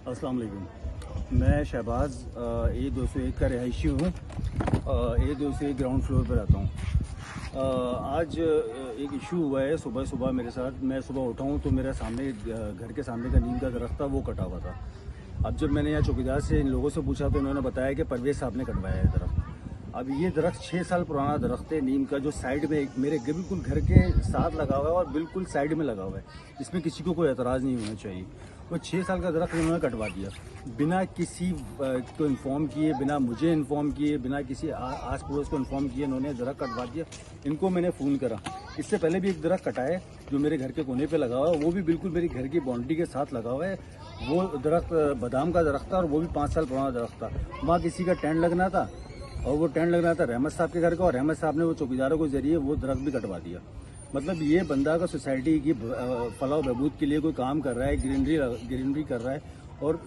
अस्सलाम वालेकुम। मैं शहबाज A201 का रहायशी हूँ। A201 ग्राउंड फ्लोर पर रहता हूँ। आज एक इशू हुआ है सुबह सुबह मेरे साथ। मैं सुबह उठा हूँ तो मेरे सामने घर के सामने का नीम का दरख्त था, वो कटा हुआ था। अब जब मैंने यहाँ चौकीदार से इन लोगों से पूछा तो इन्होंने बताया कि परवेज साहब ने कटवाया है दरख्त। अब ये दरख्त 6 साल पुराना दरख्त है नीम का, जो साइड में मेरे बिल्कुल घर के साथ लगा हुआ है और बिल्कुल साइड में लगा हुआ है। इसमें किसी को कोई एतराज़ नहीं होना चाहिए। वो 6 साल का दरख्त इन्होंने कटवा दिया बिना किसी को इन्फॉर्म किए, बिना मुझे इन्फॉर्म किए, बिना किसी आस पड़ोस को इन्फॉर्म किए इन्होंने दरख्त कटवा दिया। इनको मैंने फ़ोन करा। इससे पहले भी एक दरख्त कटा है जो मेरे घर के कोने पे लगा हुआ है, वो भी बिल्कुल मेरी घर की बाउंड्री के साथ लगा हुआ है। वो दरख्त बादाम का दरख्त था और वो भी 5 साल पुराना दरख्त था। वहाँ किसी का टेंट लगना था और वो टेंट लगना था रहमत साहब के घर का, और रहमत साहब ने वो चौकीदारों के जरिए वो दरख्त भी कटवा दिया। मतलब ये बंदा का सोसाइटी की फलाह बहबूद के लिए कोई काम कर रहा है, ग्रीनरी कर रहा है, और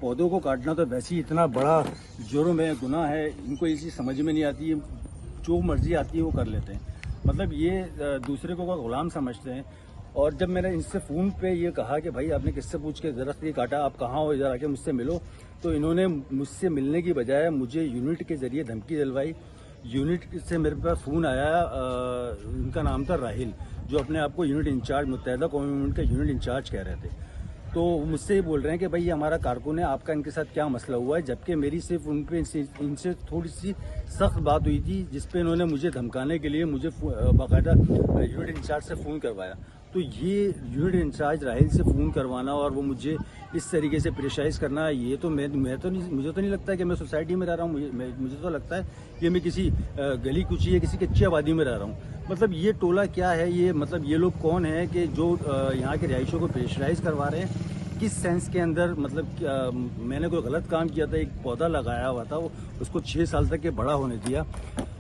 पौधों को काटना तो वैसे ही इतना बड़ा जुर्म है, गुनाह है। इनको ये चीज़ समझ में नहीं आती है, जो मर्जी आती है वो कर लेते हैं। मतलब ये दूसरे को गुलाम समझते हैं। और जब मैंने इनसे फ़ोन पे ये कहा कि भाई आपने किससे पूछ के दरख्त ये काटा, आप कहाँ हो, इधर आके मुझसे मिलो, तो इन्होंने मुझसे मिलने की बजाय मुझे यूनिट के ज़रिए धमकी दिलवाई। यूनिट से मेरे पास फ़ोन आया, उनका नाम था राहिल, जो अपने आप को यूनिट इंचार्ज, मुत्तहदा कौमी मूवमेंट का यूनिट इंचार्ज कह रहे थे। तो मुझसे ये बोल रहे हैं कि भाई ये हमारा कारकुन है, आपका इनके साथ क्या मसला हुआ है, जबकि मेरी सिर्फ उन पे इनसे थोड़ी सी सख्त बात हुई थी, जिसपे इन्होंने मुझे धमकाने के लिए मुझे बाकायदा यूनिट इंचार्ज से फ़ोन करवाया। तो ये यूनिट इंचार्ज राहिल से फ़ोन करवाना और वो मुझे इस तरीके से प्रेशराइज करना, ये तो मुझे तो नहीं लगता कि मैं सोसाइटी में रह रहा हूँ। मुझे तो लगता है कि मैं किसी गली कुची या किसी कच्ची आबादी में रह रहा हूँ। मतलब ये टोला क्या है, ये मतलब ये लोग कौन है कि जो यहाँ के रिहायशियों को प्रेशराइज करवा रहे हैं, किस सेंस के अंदर। मतलब मैंने कोई गलत काम किया था, एक पौधा लगाया हुआ था, उसको 6 साल तक के बड़ा होने दिया,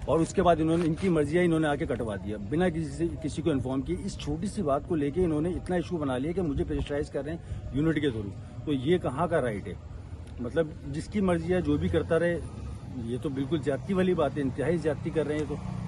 और उसके बाद इन्होंने, इनकी मर्जी है, इन्होंने आके कटवा दिया बिना किसी को इन्फॉर्म किए। इस छोटी सी बात को लेके इन्होंने इतना इशू बना लिया कि मुझे प्रेशराइज कर रहे हैं यूनिट के थ्रू। तो ये कहाँ का राइट है? मतलब जिसकी मर्जी है जो भी करता रहे, ये तो बिल्कुल ज्यादती वाली बात है, इंतहाई ज्यादती कर रहे हैं ये तो।